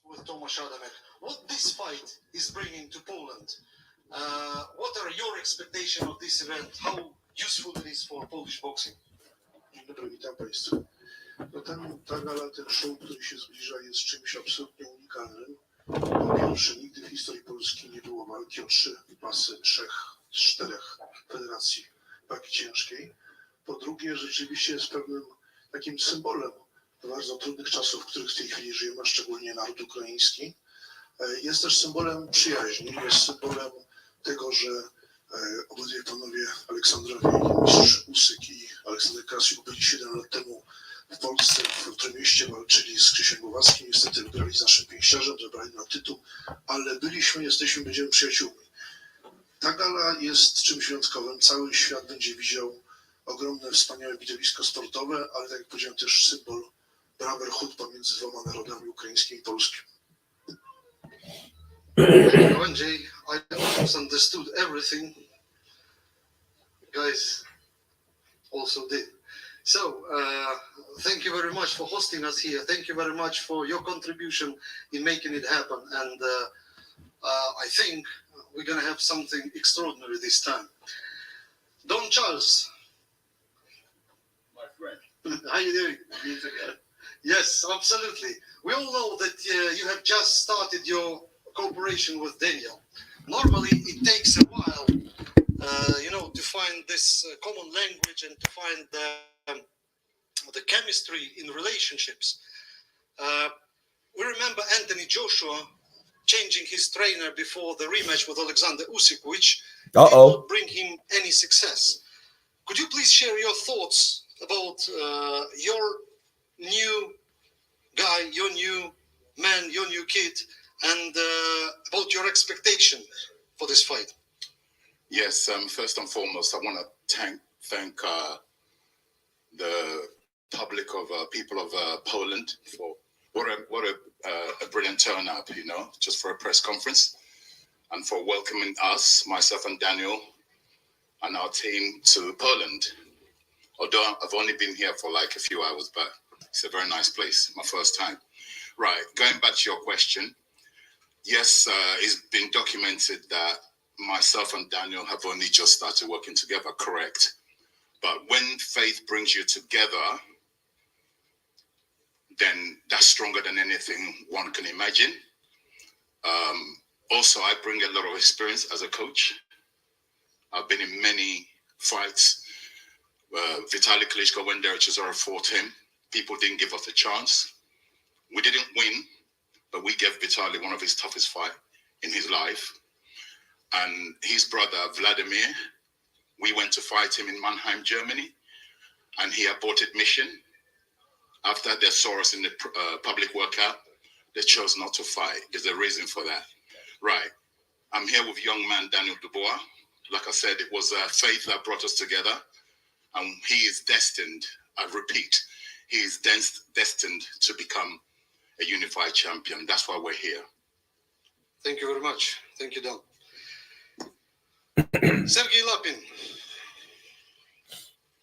with Tomasz Adamek, what this fight is bringing to Poland. What are your expectations of this event? How useful it is for Polish boxing? Dzień dobry, witam Państwa. No ta gala, ten show, który się zbliża, jest czymś absolutnie unikalnym. Po pierwsze, nigdy w historii Polski nie było walki o 3 pasy 3 z 4 federacji wagi ciężkiej. Po drugie, rzeczywiście jest pewnym takim symbolem bardzo trudnych czasów, w których w tej chwili żyjemy, a szczególnie naród ukraiński. Jest też symbolem przyjaźni, jest symbolem tego, że obydwie panowie Aleksandrowie, mistrz Usyk i Aleksander byli 7 lat temu w Polsce, w Trójmieście, walczyli z Krzysiem Głowackim. Niestety wygrali z naszym pięściarzem, zabrali na tytuł, ale byliśmy, jesteśmy, będziemy przyjaciółmi. Ta gala jest czymś wyjątkowym. Cały świat będzie widział ogromne, wspaniałe widowisko sportowe, ale tak jak powiedziałem, też symbol brotherhood pomiędzy dwoma narodami, ukraińskim i polskim. Andrzej, I almost understood everything. Guys also did. So, thank you very much for hosting us here. Thank you very much for your contribution in making it happen. And I think we're going to have something extraordinary this time. Don Charles. My friend. How are you doing? Yes, absolutely. We all know that you have just started your cooperation with Daniel. Normally, it takes a while, to find this common language and to find the chemistry in relationships. We remember Anthony Joshua changing his trainer before the rematch with Oleksandr Usyk, which did not bring him any success. Could you please share your thoughts about your new guy, your new man, your new kid, and about your expectation for this fight? Yes, first and foremost, I want to thank the public of people of Poland for what a brilliant turnout, just for a press conference, and for welcoming us, myself and Daniel, and our team to Poland. Although I've only been here for like a few hours, but it's a very nice place, my first time. Right, going back to your question, yes, it's been documented that myself and Daniel have only just started working together, correct? But when faith brings you together, then that's stronger than anything one can imagine. Also, I bring a lot of experience as a coach. I've been in many fights. Vitaly Klitschko, when Derek Chisora fought him, people didn't give us a chance. We didn't win, but we gave Vitaly one of his toughest fights in his life. And his brother, Vladimir, we went to fight him in Mannheim, Germany, and he aborted mission. After they saw us in the public workout, they chose not to fight. There's a reason for that. Right. I'm here with young man Daniel Dubois. Like I said, it was faith that brought us together, and he is destined, I repeat, he is destined to become a unified champion. That's why we're here. Thank you very much. Thank you, Don. Sergey Lapin.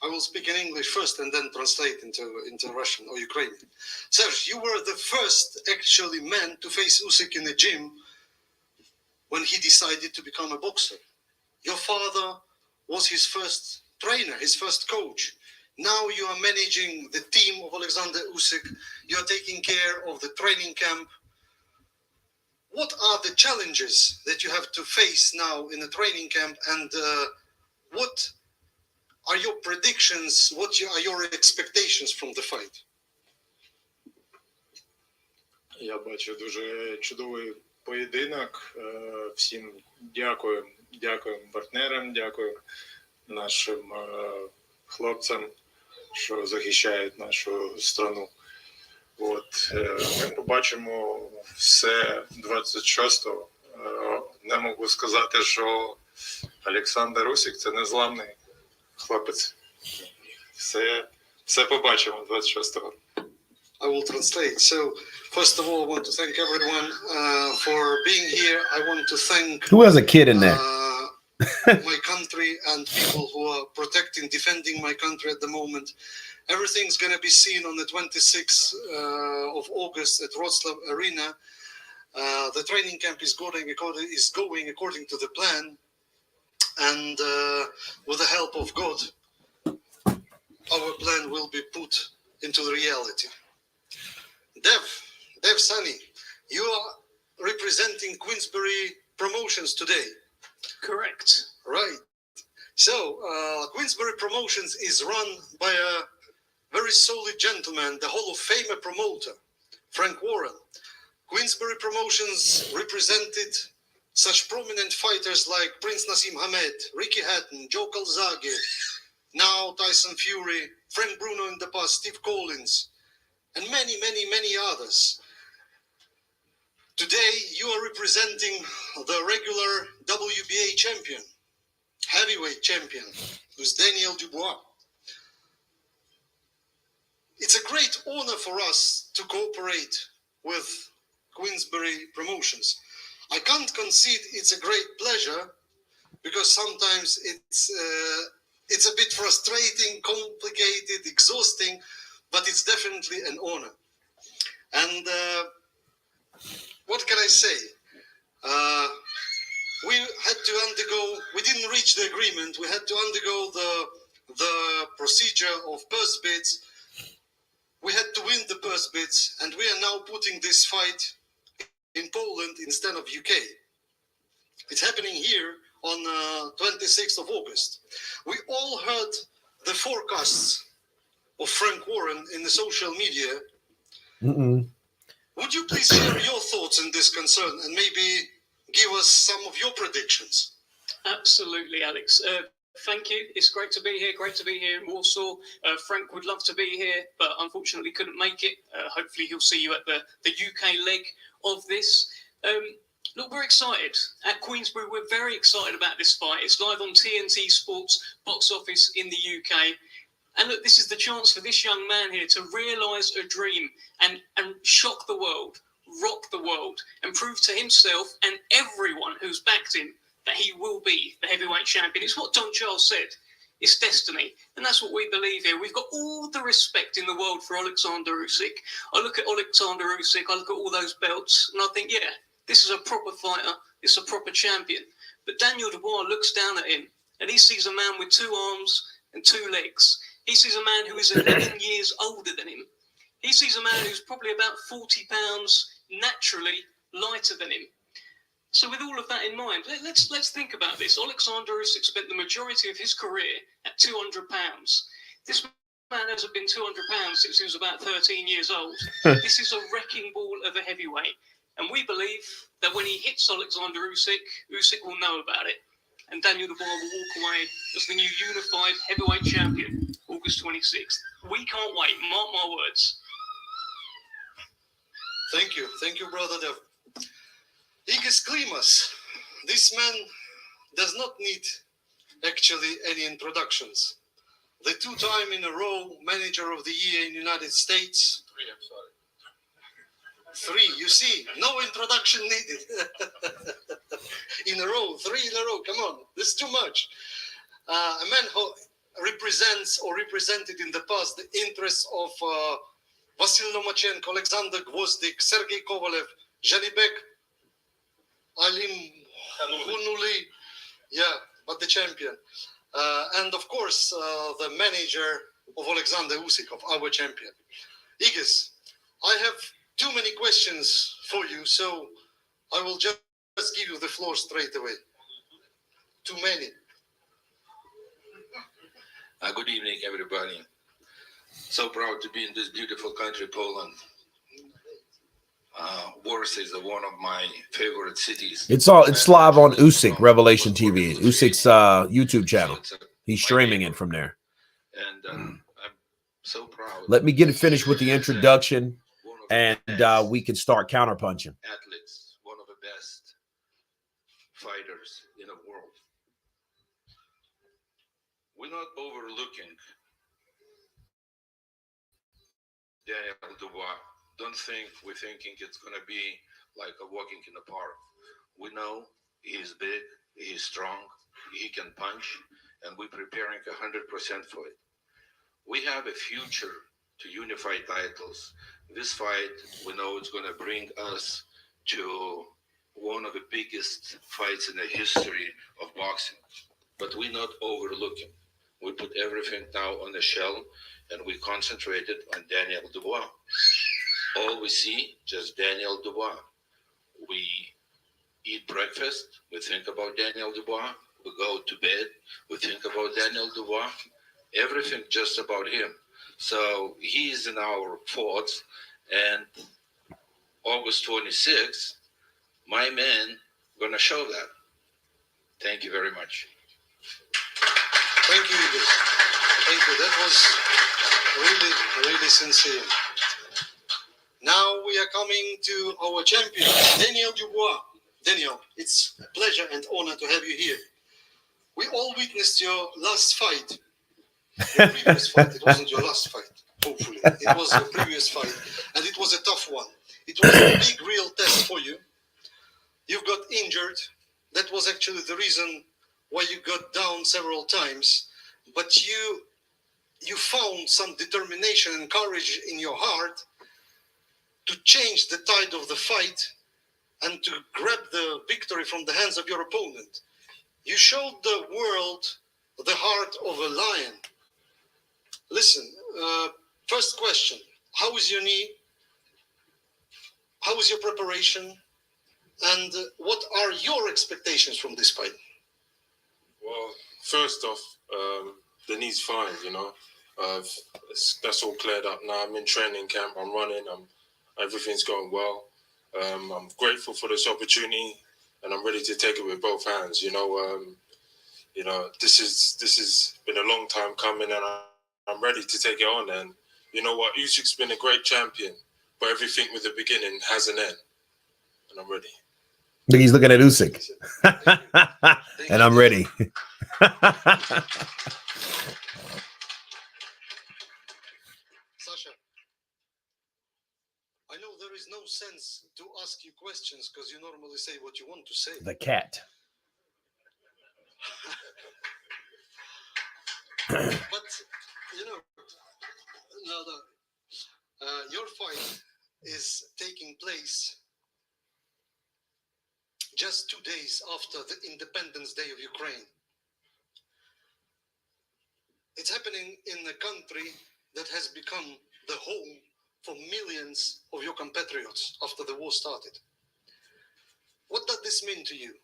I will speak in English first and then translate into Russian or Ukrainian. Serge, you were the first actually man to face Usyk in the gym when he decided to become a boxer. Your father was his first trainer, his first coach. Now you are managing the team of Alexander Usyk. You are taking care of the training camp. What are the challenges that you have to face now in the training camp, and what are your predictions? What are your expectations from the fight? Я бачу дуже чудовий поєдинок. Всім дякую партнерам, дякую нашим хлопцям, що захищають нашу страну. Ми побачимо все 26-го. Не можу сказати, що Олександр Усик – це незламний хлопець. Все побачимо 26-го. I will translate. So, first of all, I want to thank everyone for being here. I want to thank who has a kid in there? My country and people who are protecting, defending my country at the moment. Everything's going to be seen on the 26th of August at Wrocław Arena. The training camp is going according to the plan, and with the help of God, our plan will be put into the reality. Dev Sunny, you are representing Queensberry Promotions today. Correct. Right. So, Queensberry Promotions is run by a very solid gentleman, the Hall of Famer promoter, Frank Warren. Queensberry Promotions represented such prominent fighters like Prince Nassim Hamed, Ricky Hatton, Joe Calzaghe, now Tyson Fury, Frank Bruno in the past, Steve Collins, and many, many, many others. Today, you are representing the regular WBA champion, heavyweight champion, who's Daniel Dubois. It's a great honor for us to cooperate with Queensberry Promotions. I can't concede it's a great pleasure, because sometimes it's a bit frustrating, complicated, exhausting, but it's definitely an honor. And what can I say? We didn't reach the agreement. We had to undergo the procedure of purse bids. We had to win the purse bids, and we are now putting this fight in Poland instead of UK. It's happening here on 26th of August. We all heard the forecasts of Frank Warren in the social media. Would you please share your thoughts on this concern and maybe give us some of your predictions? Absolutely, Alex. Thank you. It's great to be here. Great to be here in Warsaw. Frank would love to be here, but unfortunately couldn't make it. Hopefully he'll see you at the UK leg of this. Look, we're excited. At Queensberry, we're very excited about this fight. It's live on TNT Sports box office in the UK. And look, this is the chance for this young man here to realise a dream and shock the world, rock the world, and prove to himself and everyone who's backed him that he will be the heavyweight champion. It's what Don Charles said. It's destiny. And that's what we believe here. We've got all the respect in the world for Oleksandr Usyk. I look at Oleksandr Usyk, I look at all those belts, and I think, yeah, this is a proper fighter. It's a proper champion. But Daniel Dubois looks down at him, and he sees a man with 2 arms and 2 legs. He sees a man who is 11 years older than him. He sees a man who's probably about 40 pounds naturally lighter than him. So with all of that in mind, let's think about this. Oleksandr Usyk spent the majority of his career at 200 pounds. This man hasn't been 200 pounds since he was about 13 years old. This is a wrecking ball of a heavyweight. And we believe that when he hits Oleksandr Usyk, Usyk will know about it. And Daniel Dubois will walk away as the new unified heavyweight champion, August 26th. We can't wait. Mark my words. Thank you, brother Dev. Igis Klimas, this man does not need actually any introductions. The 2-time in a row manager of the year in the United States. 3, you see, no introduction needed. in a row, 3 in a row, come on, this is too much. A man who represents or represented in the past the interests of Vasil Lomachenko, Alexander Gvozdyk, Sergey Kovalev, Janibek Alim Hunuli, but the champion. And of course, the manager of Alexander Usyk, of our champion. Igis, I have too many questions for you, so I will just give you the floor straight away. Too many. Good evening, everybody. So proud to be in this beautiful country, Poland. Warsaw is one of my favorite cities. It's live on Usyk Revelation TV, Usyk's YouTube channel. He's streaming it from there. And I'm so proud. Let me get it finished with the introduction, and we can start counterpunching. Athletes, one of the best fighters in the world. We're not overlooking Daniel Dubois. Don't think we're thinking it's going to be like a walking in the park. We know he's big, he's strong, he can punch, and we're preparing 100% for it. We have a future to unify titles. This fight, we know it's going to bring us to one of the biggest fights in the history of boxing. But we not overlook him. We put everything now on the shelf and we concentrated on Daniel Dubois. All we see, just Daniel Dubois. We eat breakfast, we think about Daniel Dubois. We go to bed, we think about Daniel Dubois. Everything just about him. So he's in our thoughts. And August 26th, my man gonna show that. Thank you very much. Thank you, Igor. Thank you. That was really, really sincere. Now we are coming to our champion, Daniel Dubois. Daniel, it's a pleasure and honor to have you here. We all witnessed your last fight. Your previous fight. It wasn't your last fight, hopefully. It was your previous fight. And it was a tough one. It was a big, real test for you. You got injured. That was actually the reason why you got down several times. But you found some determination and courage in your heart to change the tide of the fight and to grab the victory from the hands of your opponent. You showed the world the heart of a lion. Listen, first question, how is your knee? How is your preparation? And what are your expectations from this fight? Well, first off, the knee's fine, you know. That's all cleared up now. I'm in training camp, I'm running, everything's going well. I'm grateful for this opportunity and I'm ready to take it with both hands, you know. This has been a long time coming and I'm ready to take it on. And you know what, Usyk's been a great champion, but everything with a beginning has an end. And I'm ready. He's looking at Usyk. And I'm ready. Sasha, I know there is no sense to ask you questions because you normally say what you want to say. The cat. But, you know, your fight is taking place just 2 days after the Independence Day of Ukraine. It's happening in a country that has become the home for millions of your compatriots after the war started. What does this mean to you?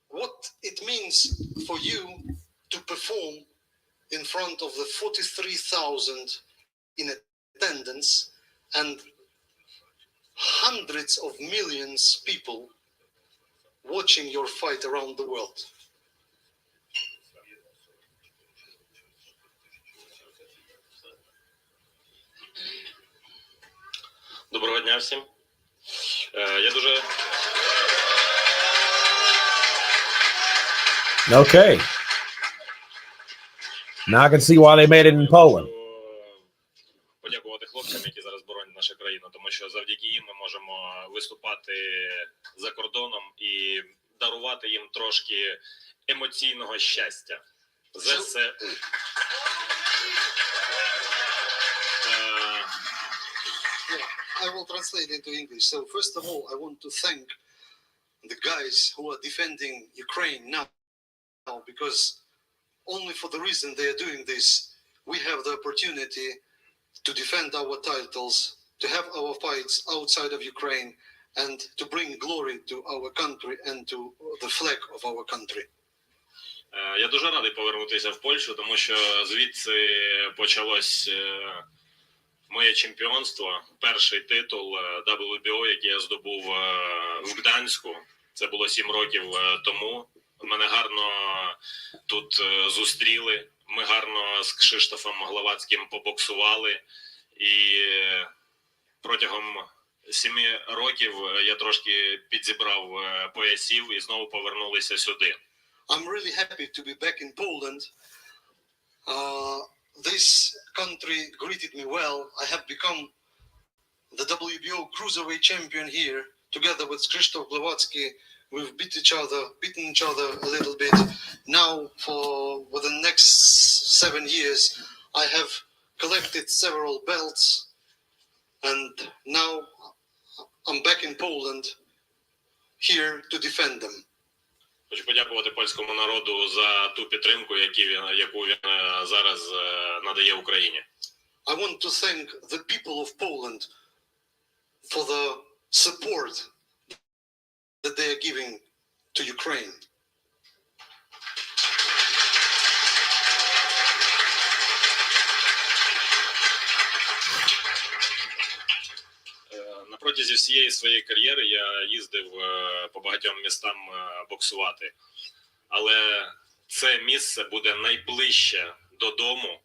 What it means for you to perform in front of the 43,000 in attendance and hundreds of millions of people watching your fight around the world? Доброго дня всім. Я дуже Okay. Now I can see why they made it in Poland. подякувати хлопцям, які зараз боронять нашу країну, тому що завдяки їм ми можемо виступати за кордоном і дарувати їм трошки емоційного щастя. ЗСУ. I will translate into English. So first of all, I want to thank the guys who are defending Ukraine now, because only for the reason they are doing this, we have the opportunity to defend our titles, to have our fights outside of Ukraine, and to bring glory to our country and to the flag of our country. Я дуже радий повернутися в Польщу, тому що звідси почалось моє чемпіонство, перший титул WBO, який я здобув в Гданську. Це було 7 років тому. Мене гарно тут зустріли. Ми гарно з Кшиштофом Гловацьким побоксували. І протягом 7 років я трошки підзібрав поясів і знову повернулися сюди. I'm really happy to be back in Poland. This country greeted me well. I have become the WBO cruiserweight champion here, together with Krzysztof Glowacki. We've beaten each other a little bit. Now, for the next 7 years, I have collected several belts, and now I'm back in Poland here to defend them. Хочу подякувати польському народу за ту підтримку, яку він зараз надає Україні. I want to thank the people of Poland for the support that they are giving to Ukraine. На протязі всієї своєї кар'єри я їздив по багатьом містам боксувати. Але це місце буде найближче додому,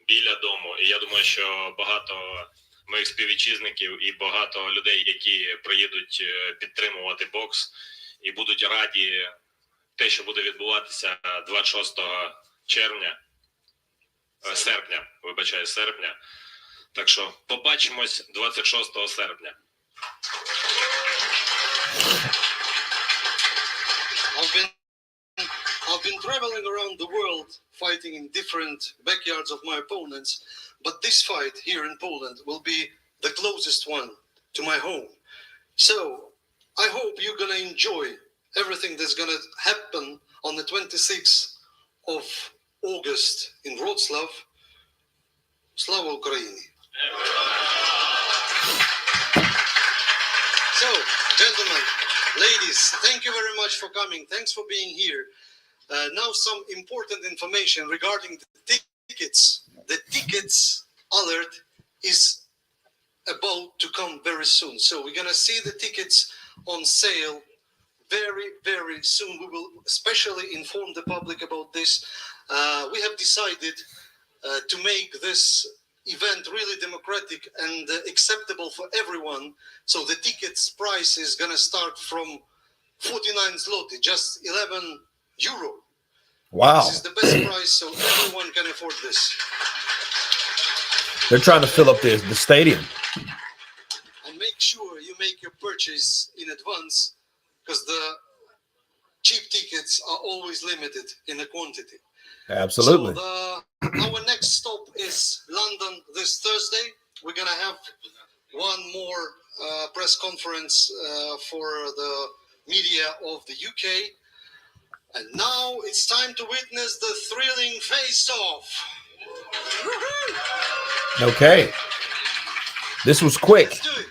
біля дому. І я думаю, що багато моїх співвітчизників і багато людей, які приїдуть підтримувати бокс і будуть раді те, що буде відбуватися 26 серпня. Так що побачимось 26 серпня. I've been traveling around the world fighting in different backyards of my opponents, but this fight here in Poland will be the closest one to my home. So I hope you're going to enjoy everything that's going to happen on the 26th of August in Wrocław. Slava Ukraini. So, gentlemen, ladies, thank you very much for coming. Thanks for being here. Now some important information regarding the tickets. The tickets alert is about to come very soon. So we're going to see the tickets on sale very, very soon. We will especially inform the public about this. We have decided to make this event really democratic and acceptable for everyone. So the tickets price is going to start from 49 zloty, just 11 euro. Wow. This is the best price, so everyone can afford this. They're trying to fill up the stadium. And make sure you make your purchase in advance, because the cheap tickets are always limited in the quantity. Absolutely. So our next stop is London this Thursday. We're going to have one more press conference for the media of the UK. And now it's time to witness the thrilling face-off. Okay. This was quick. Let's do it.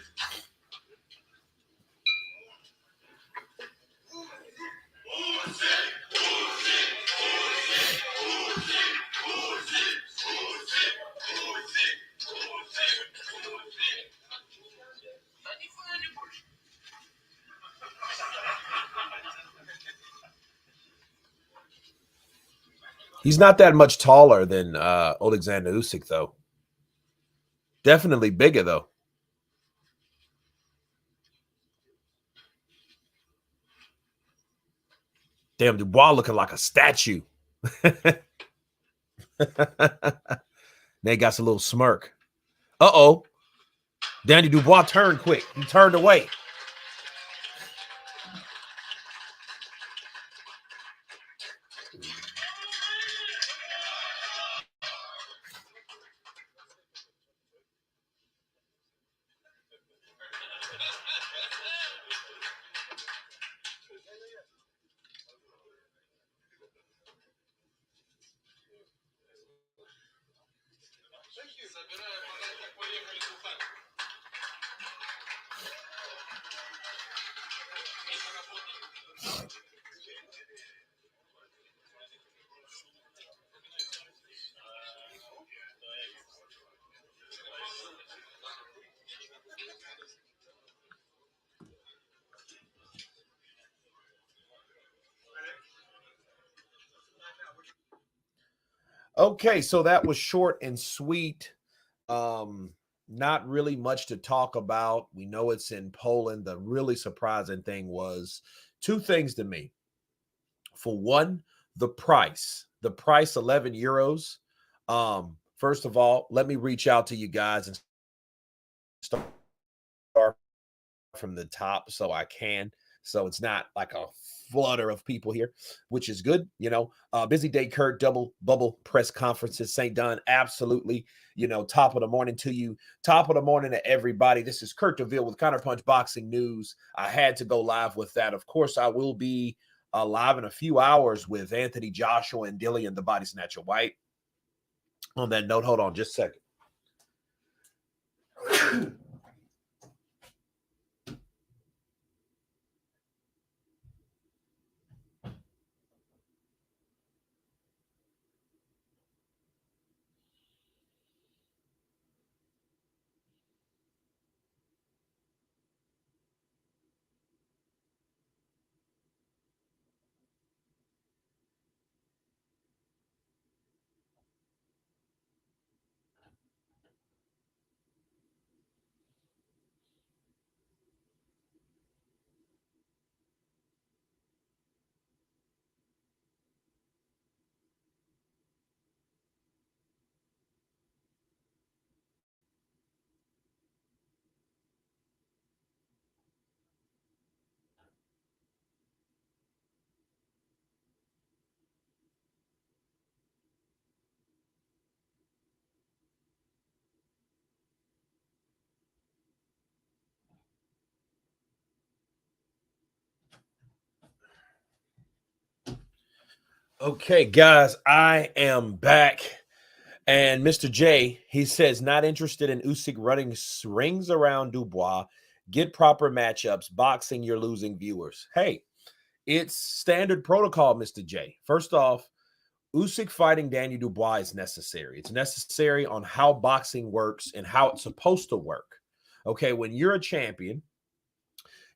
He's not that much taller than Oleksandr Usyk, though. Definitely bigger, though. Damn, Dubois looking like a statue. Nate got a little smirk. Uh-oh. Danny Dubois turned quick. He turned away. Okay, so that was short and sweet. Not really much to talk about. We know it's in Poland. The really surprising thing was two things to me. For one, the price. The price, 11 euros. First of all, let me reach out to you guys and start from the top so I can. So it's not like a flutter of people here, which is good. Busy day, Kurt. Double bubble press conferences, St. Don. Absolutely. Top of the morning to you. Top of the morning to everybody. This is Kurt DeVille with Counterpunch Boxing News. I had to go live with that. Of course, I will be live in a few hours with Anthony Joshua and Dillian the Body Snatcher White. On that note, hold on just a second. Okay, guys, I am back. And Mr. J, he says, not interested in Usyk running rings around Dubois. Get proper matchups. Boxing, you're losing viewers. Hey, it's standard protocol, Mr. J. First off, Usyk fighting Daniel Dubois is necessary. It's necessary on how boxing works and how it's supposed to work. Okay, when you're a champion,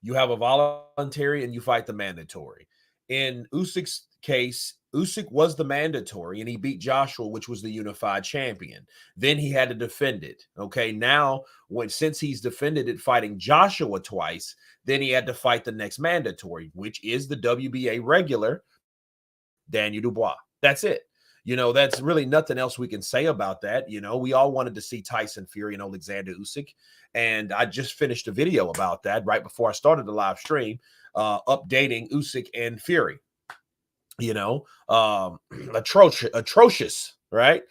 you have a voluntary and you fight the mandatory. In Usyk's case, Usyk was the mandatory and he beat Joshua, which was the unified champion. Then he had to defend it. Okay, now since he's defended it fighting Joshua twice, then he had to fight the next mandatory, which is the WBA regular Daniel Dubois. That's it. That's really nothing else we can say about that. We all wanted to see Tyson Fury and Oleksandr Usyk. And I just finished a video about that right before I started the live stream, updating Usyk and Fury. Atrocious, right?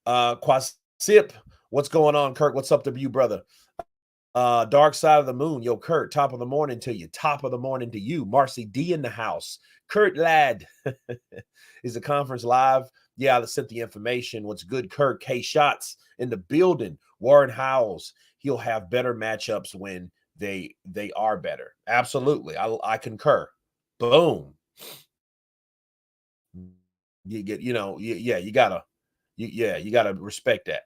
Quasip, what's going on, Kurt? What's up to you, brother? Dark Side of the Moon. Yo, Kurt, top of the morning to you. Top of the morning to you. Marcy D in the house. Kurt Ladd. Is the conference live? Yeah, I sent the information. What's good, Kurt? K Shots in the building. Warren Howells. He'll have better matchups when they are better. Absolutely. I concur. Boom. You get, you gotta respect that.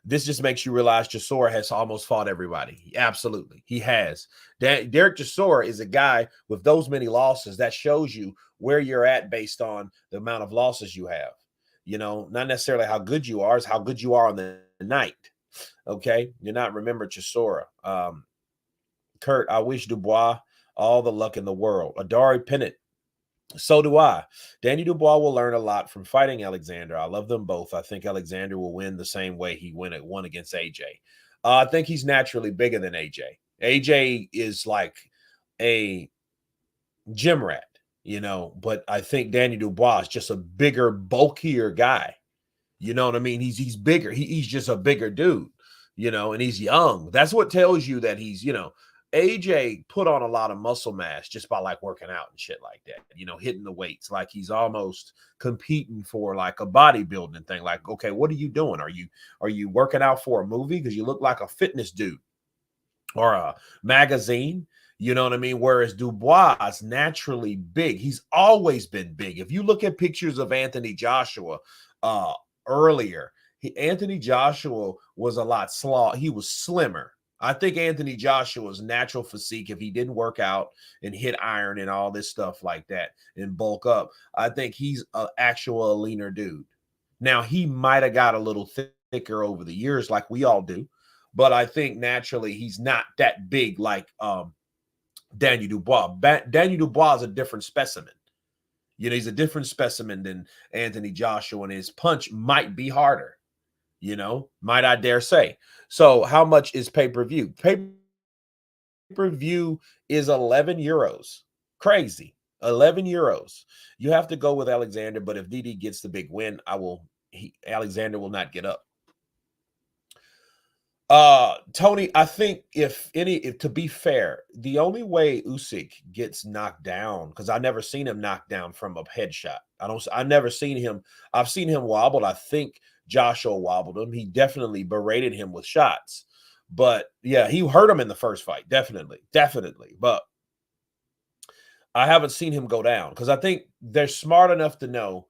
This just makes you realize Chisora has almost fought everybody. Absolutely. He has. Derek Chisora is a guy with those many losses. That shows you where you're at based on the amount of losses you have. Not necessarily how good you are, is how good you are on the night. Okay. You're not remember Chisora. Kurt, I wish Dubois all the luck in the world. Adari Pennant. So do I. Danny Dubois will learn a lot from fighting Alexander. I love them both. I think Alexander will win the same way he won against AJ. I think he's naturally bigger than AJ. AJ is like a gym rat, but I think Danny Dubois is just a bigger, bulkier guy. You know what I mean? He's bigger. He's just a bigger dude, and he's young. That's what tells you that he's, AJ put on a lot of muscle mass just by like working out and shit like that, hitting the weights. Like he's almost competing for like a bodybuilding thing. Like, okay, what are you doing? Are you working out for a movie? Because you look like a fitness dude or a magazine. You know what I mean? Whereas Dubois is naturally big. He's always been big. If you look at pictures of Anthony Joshua earlier, Anthony Joshua was a lot he was slimmer. I think Anthony Joshua's natural physique, if he didn't work out and hit iron and all this stuff like that and bulk up, I think he's an actual leaner dude. Now, he might have got a little thicker over the years like we all do, but I think naturally he's not that big like Daniel Dubois. Daniel Dubois is a different specimen. He's a different specimen than Anthony Joshua, and his punch might be harder. Might I dare say. So how much is pay-per-view? pay-per-view is 11 euros. Crazy. 11 euros. You have to go with Alexander, but if DD gets the big win, Alexander will not get up. Tony, I think if to be fair, the only way Usyk gets knocked down, because I never seen him knocked down from a headshot. I've never seen him. I've seen him wobbled. I think Joshua wobbled him. He definitely berated him with shots. But yeah, he hurt him in the first fight. Definitely. But I haven't seen him go down because I think they're smart enough to know,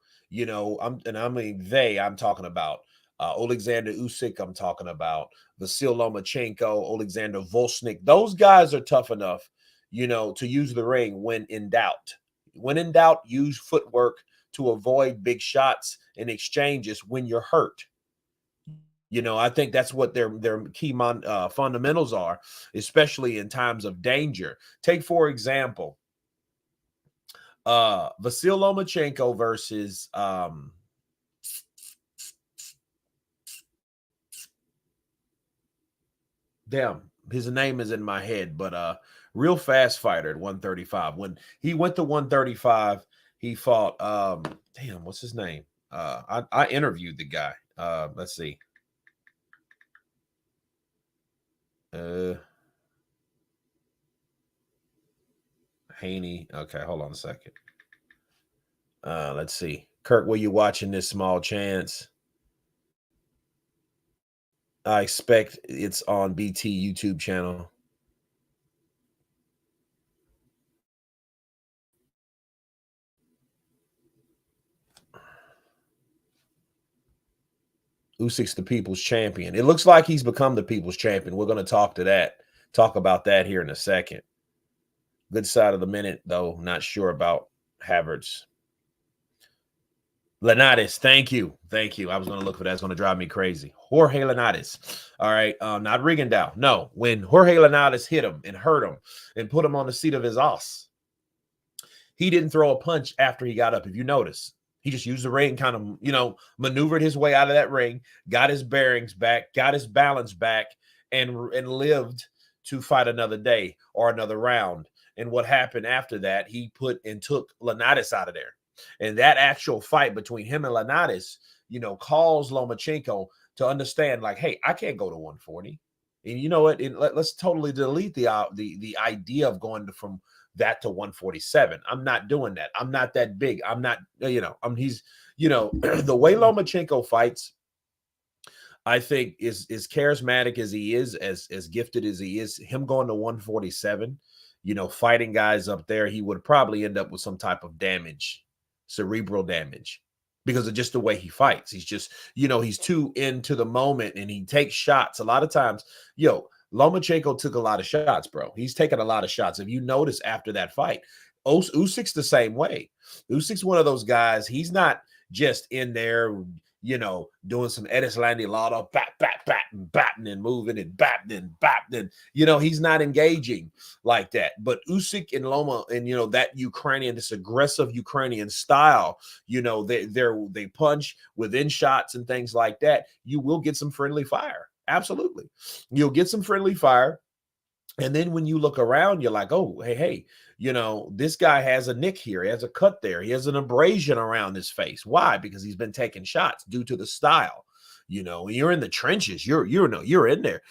I'm talking about Oleksandr Usyk, I'm talking about Vasyl Lomachenko, Oleksandr Volsnik. Those guys are tough enough, to use the ring when in doubt. When in doubt, use footwork to avoid big shots and exchanges when you're hurt. I think that's what their key fundamentals are, especially in times of danger. Take, for example, Vasyl Lomachenko versus his name is in my head, but real fast fighter at 135. When he went to 135, he fought what's his name? I interviewed the guy. Let's see. Haney. Okay, hold on a second. Let's see. Kirk, were you watching this small chance? I expect it's on BT YouTube channel. Usyk's the people's champion. It looks like he's become the people's champion. We're going to talk about that here in a second. Good side of the minute, though. Not sure about Havertz. Linares, thank you. I was going to look for that. It's going to drive me crazy. Jorge Linares. All right, not Rigondeaux. No, when Jorge Linares hit him and hurt him and put him on the seat of his ass, he didn't throw a punch after he got up. If you notice, he just used the ring, kind of, maneuvered his way out of that ring, got his bearings back, got his balance back, and lived to fight another day or another round. And what happened after that, he took Linares out of there. And that actual fight between him and Linares, caused Lomachenko to understand, like, hey, I can't go to 140. And you know what? Let's totally delete the idea of going from that to 147. I'm not doing that. I'm not that big. I'm not, he's, the way Lomachenko fights, I think is charismatic as he is, as gifted as he is. Him going to 147, fighting guys up there, he would probably end up with some type of damage, cerebral damage, because of just the way he fights. He's just, he's too into the moment and he takes shots. A lot of times, Lomachenko took a lot of shots, bro. He's taken a lot of shots. If you notice after that fight, Usyk's the same way. Usyk's one of those guys. He's not just in there, doing some Edislandi Lotto, batting and moving and batting. He's not engaging like that. But Usyk and Loma and, that Ukrainian, this aggressive Ukrainian style, they punch within shots and things like that. You will get some friendly fire. Absolutely. You'll get some friendly fire. And then when you look around, you're like, oh, hey, this guy has a nick here. He has a cut there. He has an abrasion around his face. Why? Because he's been taking shots due to the style. You're in the trenches. You're in there,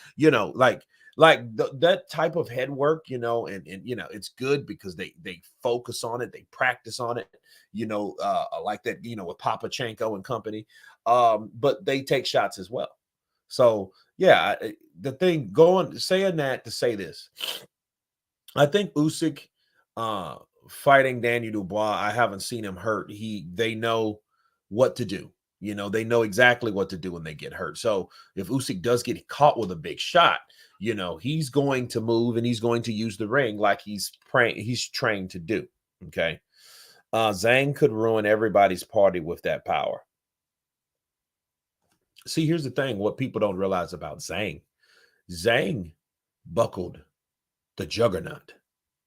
that type of head work, and it's good because they focus on it. They practice on it, like that, with Papachenko and company. But they take shots as well. So, yeah, the thing saying that to say this, I think Usyk fighting Daniel Dubois, I haven't seen him hurt. They know what to do. They know exactly what to do when they get hurt. So if Usyk does get caught with a big shot, he's going to move and he's going to use the ring like he's trained to do. Okay. Zhang could ruin everybody's party with that power. See, here's the thing. What people don't realize about Zhang buckled the juggernaut.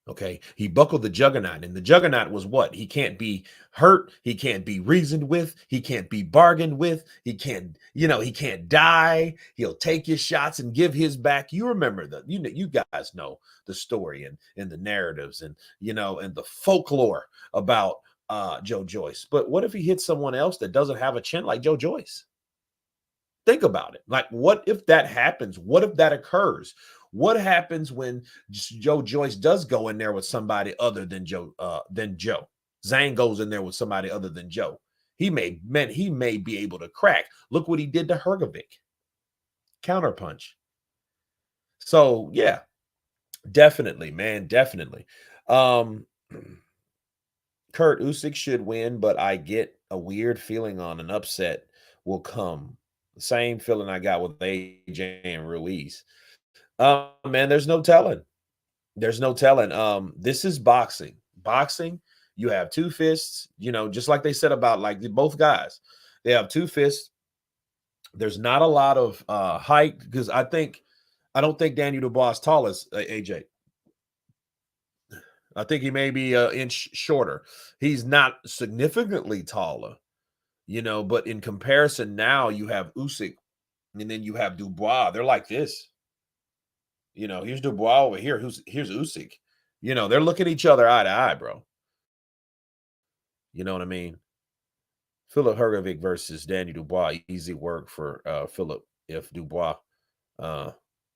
Okay, he buckled the juggernaut, and the juggernaut was what? He can't be hurt, he can't be reasoned with, he can't be bargained with, he can't, he can't die. He'll take his shots and give his back. You remember you guys know the story and the narratives and and the folklore about Joe Joyce. But what if he hits someone else that doesn't have a chin like Joe Joyce? Think about it. Like, what if that happens? What if that occurs? What happens when Joe Joyce does go in there with somebody other than Joe? Zhang goes in there with somebody other than Joe. He may be able to crack. Look what he did to Hrgovic. Counterpunch. So yeah, definitely, man, definitely. Kurt Usyk should win, but I get a weird feeling on an upset will come. The same feeling I got with AJ and Ruiz. Man, there's no telling. There's no telling. This is boxing. Boxing, you have two fists, just like they said about like both guys. They have two fists. There's not a lot of height because I don't think Daniel Dubois is tall as AJ. I think he may be an inch shorter. He's not significantly taller, but in comparison now you have Usyk and then you have Dubois. They're like this. Here's Dubois over here. Here's Usyk. They're looking each other eye to eye, bro. You know what I mean? Philip Hrgovic versus Daniel Dubois. Easy work for Philip if Dubois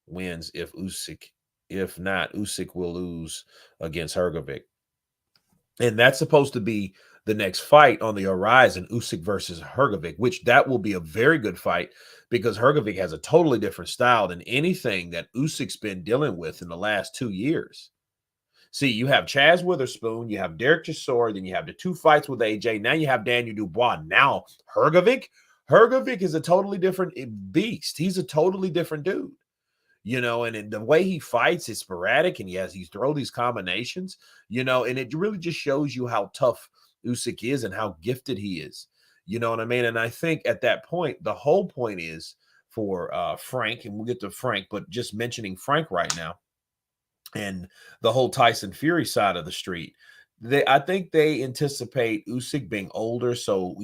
wins. If not, Usyk will lose against Hrgovic. And that's supposed to be the next fight on the horizon, Usyk versus Hrgovic, which that will be a very good fight because Hrgovic has a totally different style than anything that Usyk's been dealing with in the last 2 years. See, you have Chaz Witherspoon, you have Derek Chisora, then you have the 2 fights with AJ. Now you have Daniel Dubois. Now Hrgovic is a totally different beast. He's a totally different dude. And the way he fights is sporadic, and he throw these combinations, and it really just shows you how tough Usyk is and how gifted he is. You know what I mean? And I think at that point, the whole point is for Frank, and we'll get to Frank, but just mentioning Frank right now and the whole Tyson Fury side of the street, I think they anticipate Usyk being older, so,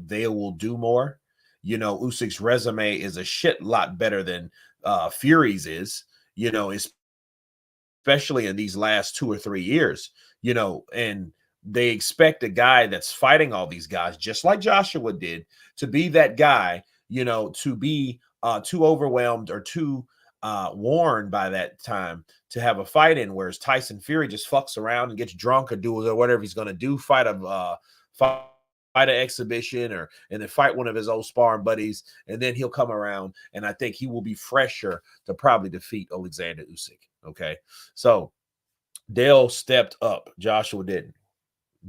they will do more. Usyk's resume is a shit lot better than Fury's is, especially in these last 2 or 3 years, and they expect a guy that's fighting all these guys, just like Joshua did, to be that guy, to be too overwhelmed or too worn by that time to have a fight in, whereas Tyson Fury just fucks around and gets drunk or do whatever he's going to do, fight an exhibition and then fight one of his old sparring buddies, and then he'll come around, and I think he will be fresher to probably defeat Oleksandr Usyk. Okay, so Dale stepped up, Joshua didn't.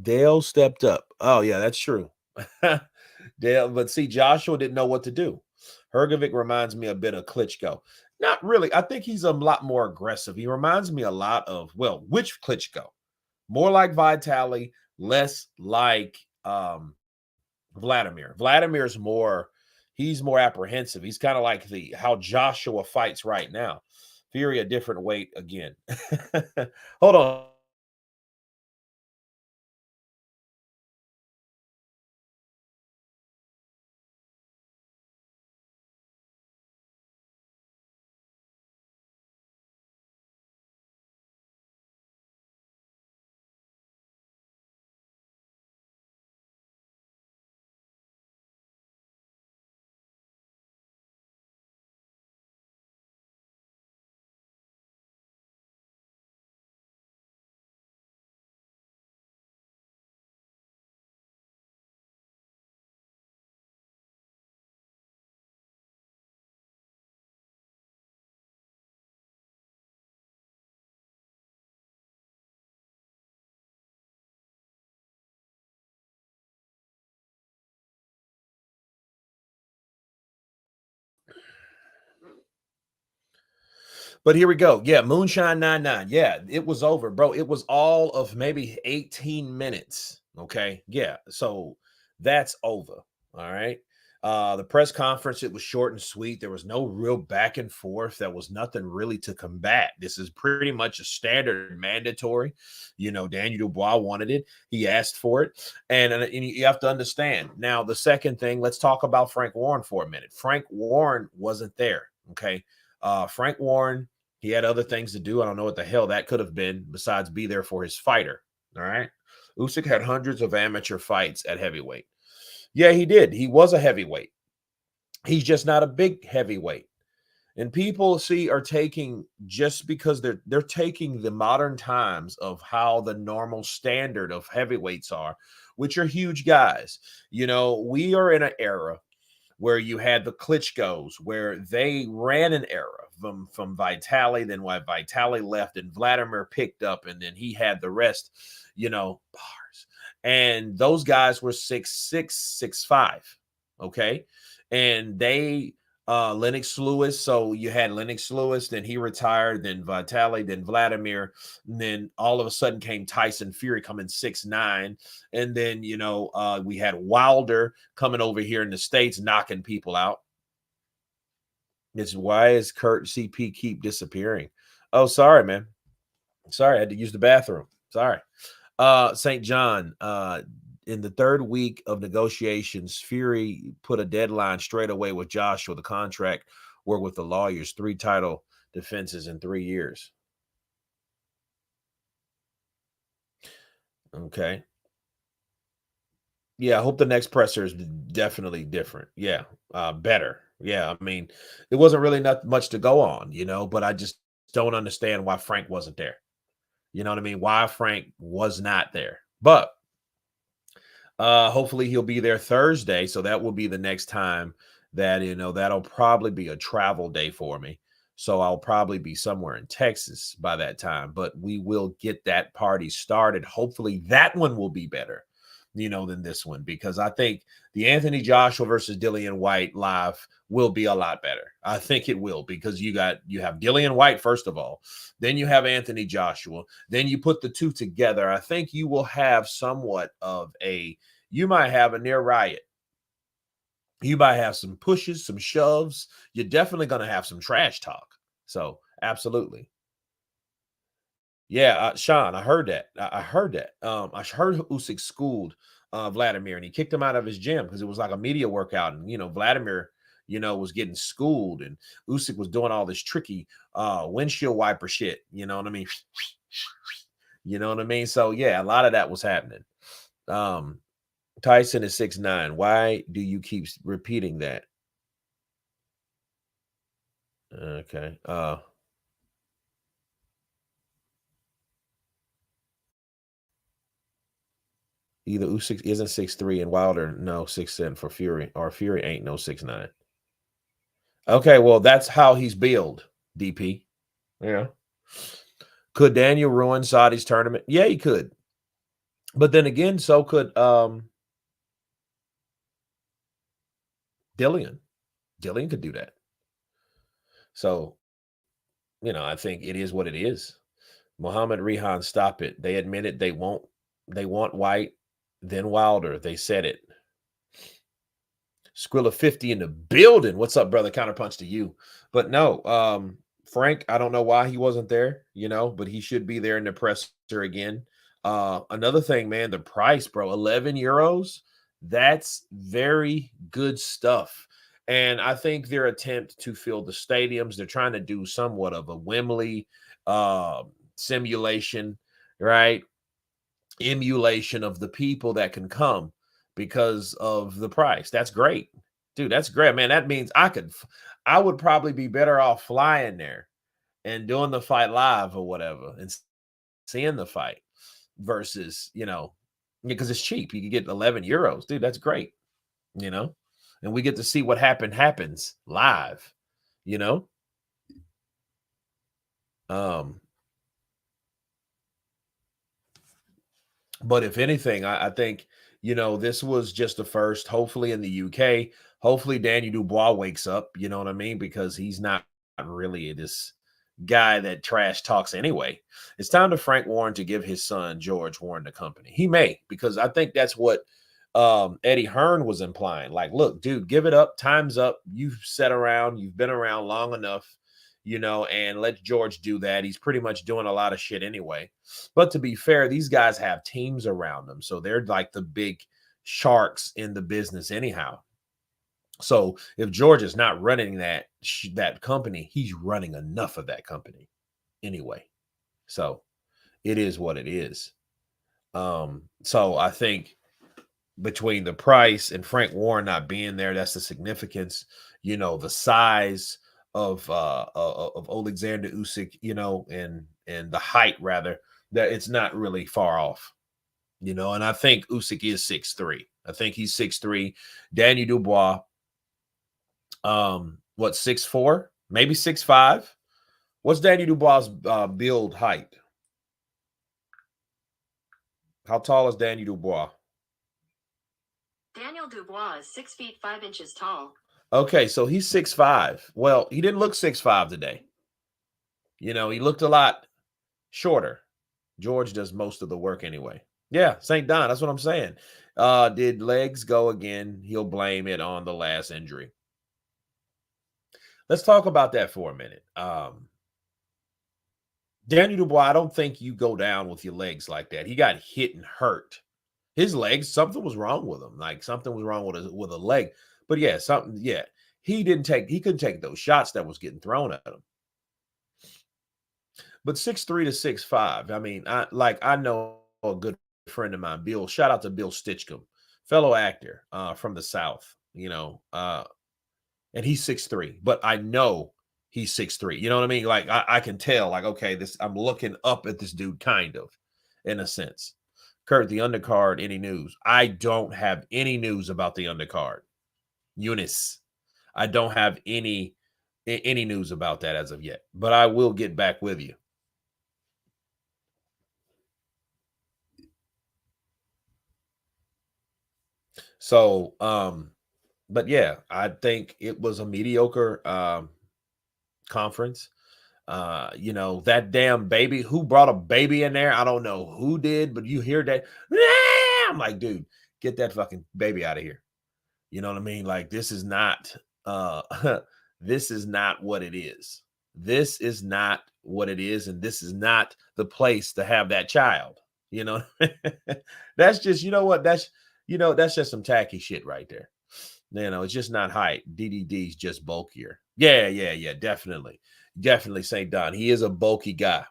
Dale stepped up. Oh yeah, that's true. Dale, but see, Joshua didn't know what to do. Hrgovic reminds me a bit of Klitschko. Not really. I think he's a lot more aggressive. He reminds me a lot of, which Klitschko? More like Vitali, less like Vladimir. Vladimir's he's more apprehensive. He's kind of like how Joshua fights right now. Fury a different weight again. Hold on. But here we go. Yeah, Moonshine 99. Yeah, it was over, bro. It was all of maybe 18 minutes. Okay. Yeah. So that's over. All right. The press conference, it was short and sweet. There was no real back and forth. There was nothing really to combat. This is pretty much a standard mandatory. Daniel Dubois wanted it. He asked for it. And you have to understand. Now, the second thing, let's talk about Frank Warren for a minute. Frank Warren wasn't there. Okay. Frank Warren, he had other things to do. I don't know what the hell that could have been besides be there for his fighter. All right. Usyk had hundreds of amateur fights at heavyweight. Yeah, he did. He was a heavyweight. He's just not a big heavyweight. And people are taking, just because they're taking the modern times of how the normal standard of heavyweights are, which are huge guys. We are in an era where you had the Klitschko's, where they ran an era from Vitali, then why Vitali left and Vladimir picked up, and then he had the rest, bars. And those guys were 6'6", 6'5", okay? And they, Lennox Lewis, so you had Lennox Lewis, then he retired, then Vitali, then Vladimir, and then all of a sudden came Tyson Fury coming 6'9", and then, we had Wilder coming over here in the States knocking people out. Why is Kurt CP keep disappearing? Oh, sorry, man. Sorry, I had to use the bathroom. Sorry. St. John, in the third week of negotiations, Fury put a deadline straight away with Joshua. The contract work with the lawyers, 3 title defenses in 3 years. Okay. Yeah, I hope the next presser is definitely different. Yeah, better. Yeah, I mean, it wasn't really not much to go on, but I just don't understand why Frank wasn't there. You know what I mean? Why Frank was not there. But hopefully he'll be there Thursday. So that will be the next time that, that'll probably be a travel day for me. So I'll probably be somewhere in Texas by that time. But we will get that party started. Hopefully that one will be better, than this one. Because I think the Anthony Joshua versus Dillian White live will be a lot better. I think it will, because you have Dillian White, first of all. Then you have Anthony Joshua. Then you put the two together. I think you will have somewhat of you might have a near riot. You might have some pushes, some shoves. You're definitely going to have some trash talk. So, absolutely. Yeah, Sean, I heard that. I heard that. I heard Usyk schooled Vladimir, and he kicked him out of his gym because it was like a media workout. And, Vladimir, was getting schooled, and Usyk was doing all this tricky windshield wiper shit. You know what I mean? You know what I mean? So, yeah, a lot of that was happening. Tyson is 6'9". Why do you keep repeating that? Okay. Either Usyk isn't 6'3" and Wilder no 6'7" for Fury, or Fury ain't no 6'9". Okay, well, that's how he's billed, DP. Yeah. Could Daniel ruin Saudi's tournament? Yeah, he could. But then again, so could Dillian. Dillian could do that. So, I think it is what it is. Muhammad Rehan, stop it. They admitted they want White, then Wilder. They said it. Skrilla 50 in the building. What's up, brother? Counterpunch to you. But no, Frank, I don't know why he wasn't there, but he should be there in the presser again. Another thing, man, the price, bro, 11 euros. That's very good stuff. And I think their attempt to fill the stadiums, they're trying to do somewhat of a Wembley simulation, right? Emulation of the people that can come because of the price. That's great. Dude, that's great, man. That means I would probably be better off flying there and doing the fight live or whatever and seeing the fight versus, because it's cheap. You can get 11 euros. Dude, that's great, and we get to see what happens live, But if anything, I think, this was just the first, hopefully in the UK, hopefully Daniel Dubois wakes up, you know what I mean? Because he's not really this guy that trash talks anyway. It's time to Frank Warren to give his son, George Warren, the company. He may, because I think that's what Eddie Hearn was implying, like, look, dude, give it up. Time's up. You've sat around. You've been around long enough, and let George do that. He's pretty much doing a lot of shit anyway. But to be fair, these guys have teams around them. So they're like the big sharks in the business anyhow. So if George is not running that company, he's running enough of that company anyway. So it is what it is. So I think between the price and Frank Warren not being there, that's the significance, the size of Oleksandr Usyk, and the height rather, that it's not really far off, and I think Usyk is 6'3". I think he's 6'3". Daniel Dubois, 6'4", maybe 6'5". What's Daniel Dubois' build height? How tall is Daniel Dubois? Daniel Dubois is 6 feet 5 inches tall. Okay, so he's 6'5". Well, he didn't look 6'5" today. He looked a lot shorter. George does most of the work anyway. Yeah, St. Don, that's what I'm saying. Did legs go again? He'll blame it on the last injury. Let's talk about that for a minute. Daniel Dubois, I don't think you go down with your legs like that. He got hit and hurt. His legs, something was wrong with him. Like something was wrong with a leg. But yeah, he couldn't take those shots that was getting thrown at him. But 6'3" to 6'5". I mean, I know a good friend of mine, Bill. Shout out to Bill Stitchcomb, fellow actor from the South, and he's 6'3", but I know he's 6'3". You know what I mean? Like I can tell, like, okay, I'm looking up at this dude kind of, in a sense. Kurt, the undercard, any news? I don't have any news about the undercard. Eunice, I don't have any news about that as of yet, but I will get back with you. So, but yeah, I think it was a mediocre conference. That damn baby, who brought a baby in there? I don't know who did, but you hear that. I'm like, dude, get that fucking baby out of here. You know what I mean? Like, this is not this is not what it is. This is not what it is, and this is not the place to have that child. That's just, that's just some tacky shit right there. It's just not height. DDD's just bulkier. Yeah, definitely. Definitely St. Don. He is a bulky guy.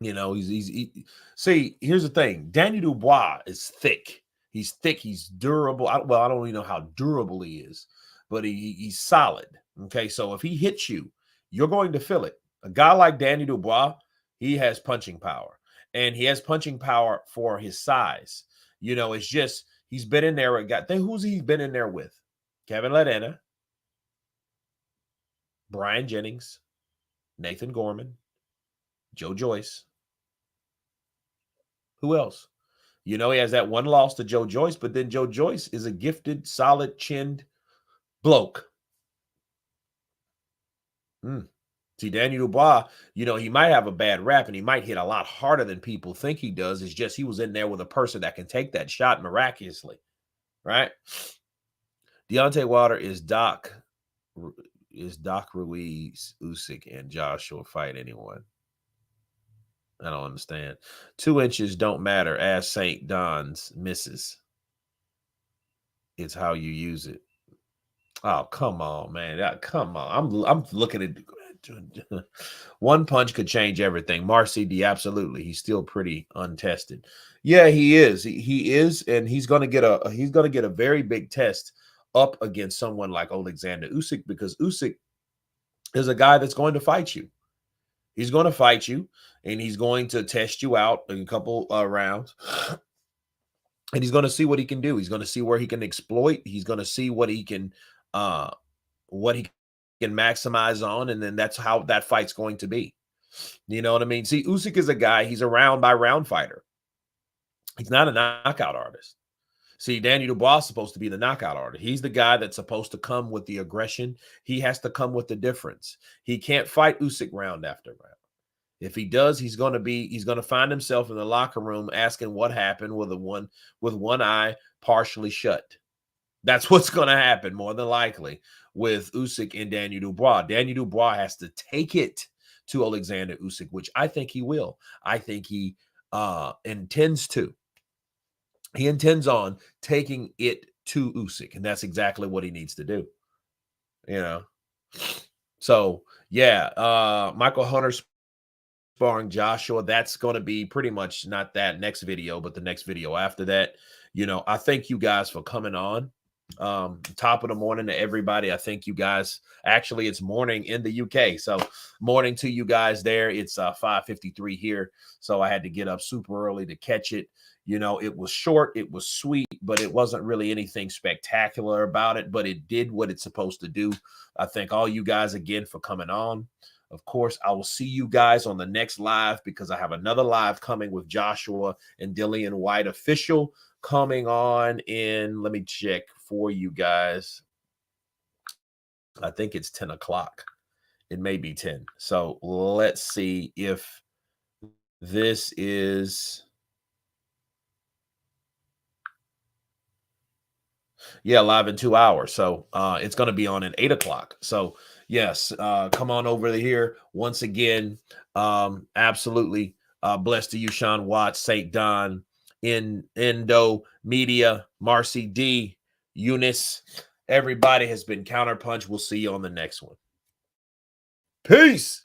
See, here's the thing. Daniel Dubois is thick. He's thick. He's durable. I don't even know how durable he is, but he's solid. Okay, so if he hits you, you're going to feel it. A guy like Daniel Dubois, he has punching power, and he has punching power for his size. It's just he's been in there. Who's he been in there with? Kevin Ledena, Brian Jennings, Nathan Gorman, Joe Joyce. Who else? He has that one loss to Joe Joyce, but then Joe Joyce is a gifted, solid-chinned bloke. See, Daniel Dubois, he might have a bad rap and he might hit a lot harder than people think he does. It's just he was in there with a person that can take that shot miraculously, right? Deontay Wilder is Doc Ruiz, Usyk, and Joshua fight anyone? I don't understand. 2 inches don't matter. As St. Don's misses. It's how you use it. Oh, come on, man. Come on. I'm looking at one punch could change everything. Marcy D, absolutely. He's still pretty untested. Yeah, he is. He is, and he's gonna get a very big test up against someone like Oleksandr Usyk, because Usyk is a guy that's going to fight you. He's going to fight you, and he's going to test you out in a couple rounds. And he's going to see what he can do. He's going to see where he can exploit. He's going to see what he can maximize on, and then that's how that fight's going to be. You know what I mean? See, Usyk is a guy, he's a round-by-round fighter. He's not a knockout artist. See, Daniel Dubois is supposed to be the knockout artist. He's the guy that's supposed to come with the aggression. He has to come with the difference. He can't fight Usyk round after round. If he does, he's going to find himself in the locker room asking what happened with one eye partially shut. That's what's going to happen more than likely with Usyk and Daniel Dubois. Daniel Dubois has to take it to Oleksandr Usyk, which I think he will. I think he intends to. He intends on taking it to Usyk, and that's exactly what he needs to do. You know. So, yeah, Michael Hunter sparring Joshua. That's going to be pretty much not that next video, but the next video after that. You know, I thank you guys for coming on. Top of the morning to everybody. I thank you guys. Actually, it's morning in the UK, so morning to you guys there. It's 5:53 here, so I had to get up super early to catch it. You know, it was short, it was sweet, but it wasn't really anything spectacular about it, but it did what it's supposed to do. I thank all you guys again for coming on. Of course, I will see you guys on the next live because I have another live coming with Joshua and Dillian White official coming on in, let me check for you guys. I think it's 10 o'clock. It may be 10. So let's see if this is, yeah, live in 2 hours. So it's going to be on at 8 o'clock. So yes, come on over here once again. Absolutely blessed to you, Sean Watts, St. Don, Endo Media, Marcy D, Eunice. Everybody has been Counterpunch. We'll see you on the next one. Peace.